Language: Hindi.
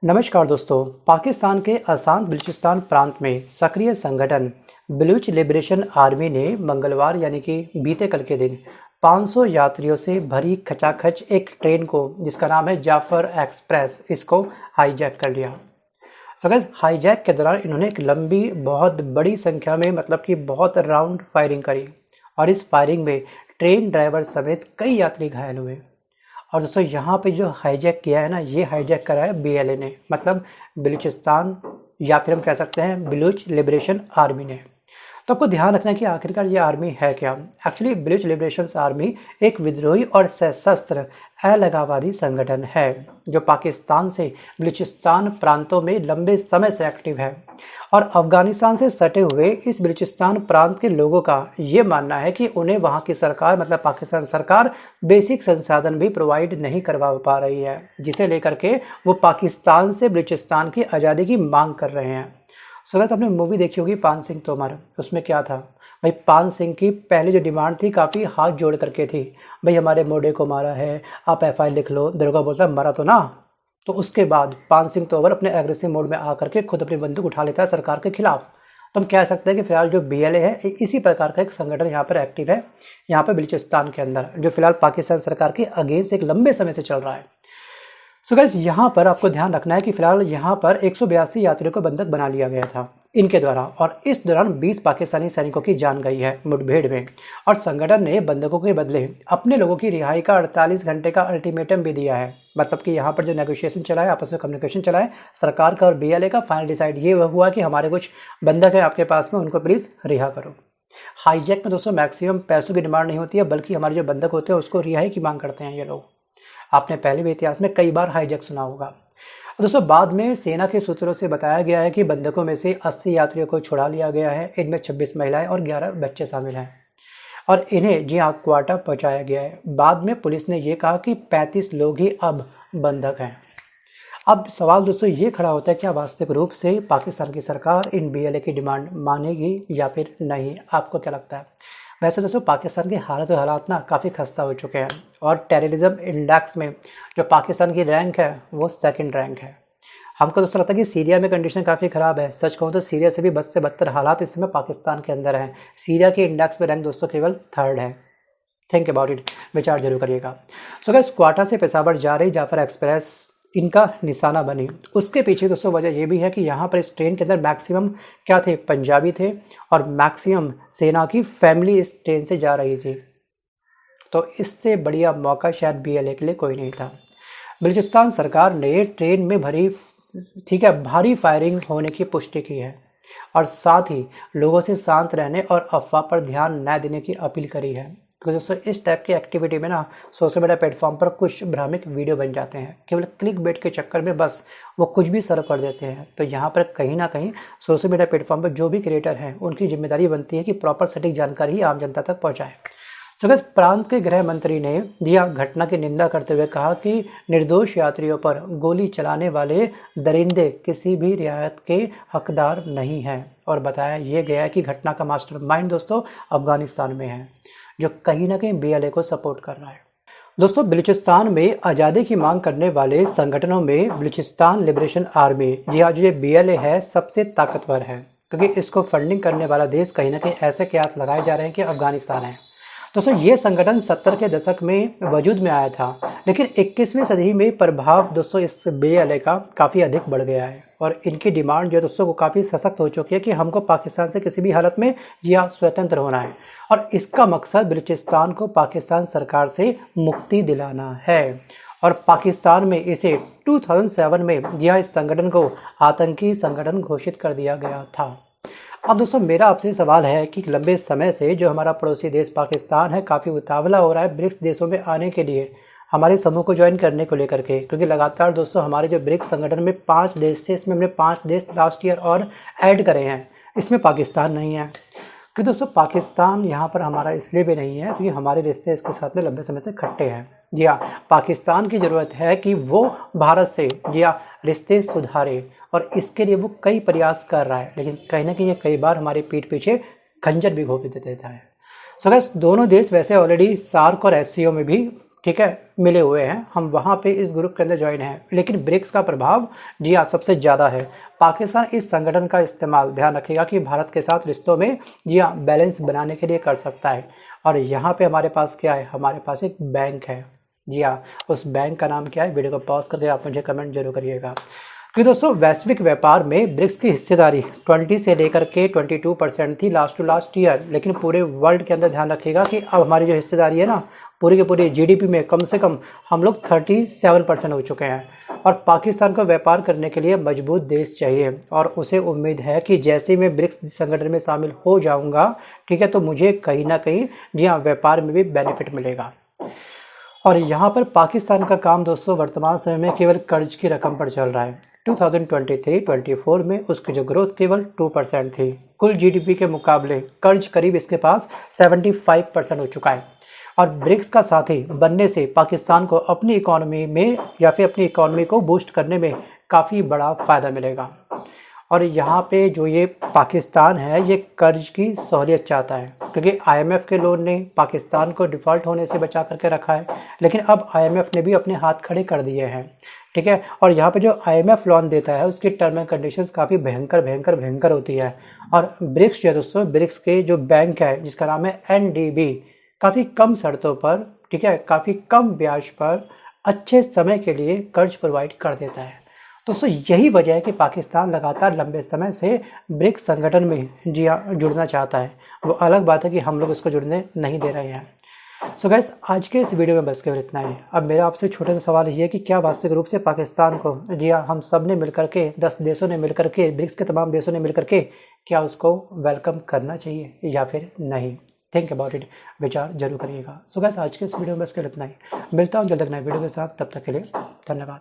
नमस्कार दोस्तों। पाकिस्तान के आसान बलूचिस्तान प्रांत में सक्रिय संगठन बलूच लिबरेशन आर्मी ने मंगलवार यानी कि बीते कल के दिन 500 यात्रियों से भरी खचाखच एक ट्रेन को जिसका नाम है जाफर एक्सप्रेस इसको हाईजैक कर लिया। गाइस, हाईजैक के दौरान इन्होंने एक लंबी बहुत बड़ी संख्या में मतलब कि बहुत राउंड फायरिंग करी और इस फायरिंग में ट्रेन ड्राइवर समेत कई यात्री घायल हुए। और दोस्तों यहाँ पे जो हाईजैक किया है ना, ये हाईजैक करा है बीएलए ने, मतलब बलूचिस्तान या फिर हम कह सकते हैं बलूच लिबरेशन आर्मी ने। तो आपको ध्यान रखना है कि आखिरकार ये आर्मी है क्या। एक्चुअली बलूच लिबरेशन आर्मी एक विद्रोही और सशस्त्र अलगाववादी संगठन है जो पाकिस्तान से बलूचिस्तान प्रांतों में लंबे समय से एक्टिव है। और अफगानिस्तान से सटे हुए इस बलूचिस्तान प्रांत के लोगों का ये मानना है कि उन्हें वहाँ की सरकार मतलब पाकिस्तान सरकार बेसिक संसाधन भी प्रोवाइड नहीं करवा पा रही है, जिसे लेकर के वो पाकिस्तान से बलूचिस्तान की आज़ादी की मांग कर रहे हैं। गाइस, आपने मूवी देखी होगी पान सिंह तोमर। उसमें क्या था भाई, पान सिंह की पहले जो डिमांड थी काफ़ी हाथ जोड़ करके थी, भाई हमारे मोडे को मारा है, आप एफआईआर लिख लो। दरोगा बोलता है मरा तो ना। तो उसके बाद पान सिंह तोमर अपने एग्रेसिव मोड में आकर के खुद अपनी बंदूक उठा लेता है सरकार के खिलाफ। तो हम कह सकते हैं कि फिलहाल जो बीएलए है इसी प्रकार का एक संगठन यहाँ पर एक्टिव है, यहाँ पर बलूचिस्तान के अंदर, जो फिलहाल पाकिस्तान सरकार के अगेंस्ट एक लंबे समय से चल रहा है। गाइस, यहाँ पर आपको ध्यान रखना है कि फिलहाल यहाँ पर 182 यात्रियों को बंधक बना लिया गया था इनके द्वारा, और इस दौरान 20 पाकिस्तानी सैनिकों की जान गई है मुठभेड़ में। और संगठन ने बंधकों के बदले अपने लोगों की रिहाई का 48 घंटे का अल्टीमेटम भी दिया है। मतलब कि यहाँ पर जो नेगोशिएशन चला है, आपस में कम्युनिकेशन चला है सरकार का और बीएलए का, फाइनल डिसाइड ये हुआ कि हमारे कुछ बंधक हैं आपके पास में, उनको प्लीज़ रिहा करो। हाईजैक में दोस्तों मैक्सिमम पैसों की डिमांड नहीं होती है, बल्कि हमारे जो बंधक होते हैं उसको रिहाई की मांग करते हैं ये लोग। आपने पहले भी इतिहास में कई बार हाईजैक सुना होगा। दोस्तों बाद में सेना के सूत्रों से बताया गया है कि बंधकों में से 80 यात्रियों को छुड़ा लिया गया है। इनमें 26 महिलाएं और 11 बच्चे शामिल हैं और इन्हें जी हाँ क्वार्टा पहुंचाया गया है। बाद में पुलिस ने यह कहा कि 35 लोग ही अब बंधक हैं। अब सवाल दोस्तों ये खड़ा होता है, क्या वास्तविक रूप से पाकिस्तान की सरकार इन बीएलए की डिमांड मानेगी या फिर नहीं? आपको क्या लगता है? वैसे दोस्तों पाकिस्तान के हालात ना काफ़ी खस्ता हो चुके हैं और टेररिज्म इंडेक्स में जो पाकिस्तान की रैंक है वो 2nd रैंक है। हमको दोस्तों लगता है कि सीरिया में कंडीशन काफ़ी ख़राब है। सच कहूँ तो सीरिया से भी बद से बदतर हालात इस समय पाकिस्तान के अंदर हैं। सीरिया के इंडेक्स में रैंक दोस्तों केवल 3rd है। थिंक अबाउट इट, विचार जरूर करिएगा। गाइस, क्वार्टा से पेशावर जा रही जाफर एक्सप्रेस इनका निशाना बनी। उसके पीछे दोस्तों वजह यह भी है कि यहाँ पर इस ट्रेन के अंदर मैक्सिमम क्या थे, पंजाबी थे और मैक्सिमम सेना की फैमिली इस ट्रेन से जा रही थी। तो इससे बढ़िया मौका शायद बीएलए के लिए कोई नहीं था। बलूचिस्तान सरकार ने ट्रेन में भारी फायरिंग होने की पुष्टि की है और साथ ही लोगों से शांत रहने और अफवाह पर ध्यान न देने की अपील करी है। क्योंकि दोस्तों इस टाइप की एक्टिविटी में ना सोशल मीडिया प्लेटफॉर्म पर कुछ भ्रामक वीडियो बन जाते हैं, केवल क्लिक बेट के चक्कर में बस वो कुछ भी सर्व कर देते हैं। तो यहाँ पर कहीं ना कहीं सोशल मीडिया प्लेटफॉर्म पर जो भी क्रिएटर हैं उनकी जिम्मेदारी बनती है कि प्रॉपर सटीक जानकारी आम जनता तक पहुँचाएं। गाइस, प्रांत के गृह मंत्री ने यह घटना की निंदा करते हुए कहा कि निर्दोष यात्रियों पर गोली चलाने वाले दरिंदे किसी भी रियायत के हकदार नहीं हैं और बताया यह गया कि घटना का मास्टरमाइंड दोस्तों अफगानिस्तान में है, जो कहीं ना कहीं बीएलए को सपोर्ट कर रहा है। दोस्तों बलूचिस्तान में आज़ादी की मांग करने वाले संगठनों में बलूचिस्तान लिबरेशन आर्मी जी हाँ जो ये बीएलए है सबसे ताकतवर है, क्योंकि इसको फंडिंग करने वाला देश कहीं ना कहीं ऐसे कयास लगाए जा रहे हैं कि अफगानिस्तान है। दोस्तों ये संगठन 70 के दशक में वजूद में आया था, लेकिन 21वीं सदी में प्रभाव दोस्तों इस बीएलए का काफ़ी अधिक बढ़ गया है और इनकी डिमांड जो दोस्तों को काफ़ी सशक्त हो चुकी है कि हमको पाकिस्तान से किसी भी हालत में या स्वतंत्र होना है और इसका मकसद बलूचिस्तान को पाकिस्तान सरकार से मुक्ति दिलाना है। और पाकिस्तान में इसे 2007 में यह इस संगठन को आतंकी संगठन घोषित कर दिया गया था। अब दोस्तों मेरा आपसे सवाल है कि लंबे समय से जो हमारा पड़ोसी देश पाकिस्तान है काफ़ी उतावला हो रहा है ब्रिक्स देशों में आने के लिए, हमारे समूह को ज्वाइन करने को लेकर के, क्योंकि लगातार दोस्तों हमारे जो ब्रिक्स संगठन में 5 देश थे, इसमें हमने 5 देश लास्ट ईयर और ऐड करे हैं, इसमें पाकिस्तान नहीं है। क्योंकि दोस्तों पाकिस्तान यहाँ पर हमारा इसलिए भी नहीं है क्योंकि हमारे रिश्ते इसके साथ में लंबे समय से खट्टे हैं। जी हाँ, पाकिस्तान की ज़रूरत है कि वो भारत से जी हाँ रिश्ते सुधारे और इसके लिए वो कई प्रयास कर रहा है, लेकिन कहीं ना कहीं ये कई बार हमारे पीठ पीछे खंजर भी घोंप देता है। गाइस, दोनों देश वैसे ऑलरेडी सार्क और एससीओ में भी ठीक है, मिले हुए हैं, हम वहाँ पे इस ग्रुप के अंदर ज्वाइन हैं। लेकिन ब्रिक्स का प्रभाव जी हाँ सबसे ज़्यादा है। पाकिस्तान इस संगठन का इस्तेमाल, ध्यान रखिएगा, कि भारत के साथ रिश्तों में जी हाँ बैलेंस बनाने के लिए कर सकता है। और यहाँ पे हमारे पास क्या है, हमारे पास एक बैंक है। जी हाँ, उस बैंक का नाम क्या है, वीडियो को पॉज करके आप मुझे कमेंट जरूर करिएगा। क्योंकि दोस्तों वैश्विक व्यापार में ब्रिक्स की हिस्सेदारी 20 से लेकर के 22% थी लास्ट टू लास्ट ईयर। लेकिन पूरे वर्ल्ड के अंदर ध्यान रखिएगा कि अब हमारी जो हिस्सेदारी है ना, पूरी के पूरी जीडीपी में कम से कम हम लोग 37% हो चुके हैं। और पाकिस्तान को व्यापार करने के लिए मजबूत देश चाहिए, और उसे उम्मीद है कि जैसे ही मैं ब्रिक्स संगठन में शामिल हो जाऊंगा, ठीक है, तो मुझे कहीं ना कहीं जी हाँ व्यापार में भी बेनिफिट मिलेगा। और यहाँ पर पाकिस्तान का काम दोस्तों वर्तमान समय में केवल कर्ज की रकम पर चल रहा है। 2023-24 में उसकी जो ग्रोथ केवल 2% थी। कुल जीडीपी के मुकाबले कर्ज करीब इसके पास 75% हो चुका है। और ब्रिक्स का साथी बनने से पाकिस्तान को अपनी इकोनॉमी में या फिर अपनी इकोनॉमी को बूस्ट करने में काफ़ी बड़ा फ़ायदा मिलेगा। और यहाँ पे जो ये पाकिस्तान है, ये कर्ज की सहूलियत चाहता है, क्योंकि आईएमएफ के लोन ने पाकिस्तान को डिफ़ॉल्ट होने से बचा करके रखा है। लेकिन अब आईएमएफ ने भी अपने हाथ खड़े कर दिए हैं, ठीक है। और यहाँ पे जो आईएमएफ लोन देता है उसकी टर्म एंड कंडीशंस काफ़ी भयंकर होती है। और ब्रिक्स जो है दोस्तों, ब्रिक्स के जो बैंक है जिसका नाम है एनडीबी, काफ़ी कम शर्तों पर, ठीक है, काफ़ी कम ब्याज पर अच्छे समय के लिए कर्ज प्रोवाइड कर देता है। दोस्तों यही वजह है कि पाकिस्तान लगातार लंबे समय से ब्रिक्स संगठन में जी हाँ जुड़ना चाहता है। वो अलग बात है कि हम लोग इसको जुड़ने नहीं दे रहे हैं। सो गाइस, आज के इस वीडियो में बस केवल इतना ही। अब मेरा आपसे छोटा सा सवाल ये है कि क्या वास्तविक रूप से पाकिस्तान को जी हाँ हम सब ने मिलकर के, 10 देशों ने मिलकर के, ब्रिक्स के तमाम देशों ने मिलकर के, क्या उसको वेलकम करना चाहिए या फिर नहीं? थिंक अबाउट इट, विचार जरूर करिएगा। सो गाइस, आज के इस वीडियो में बस केवल इतना ही। मिलता हूँ जल्द एक नए वीडियो के साथ, तब तक के लिए धन्यवाद।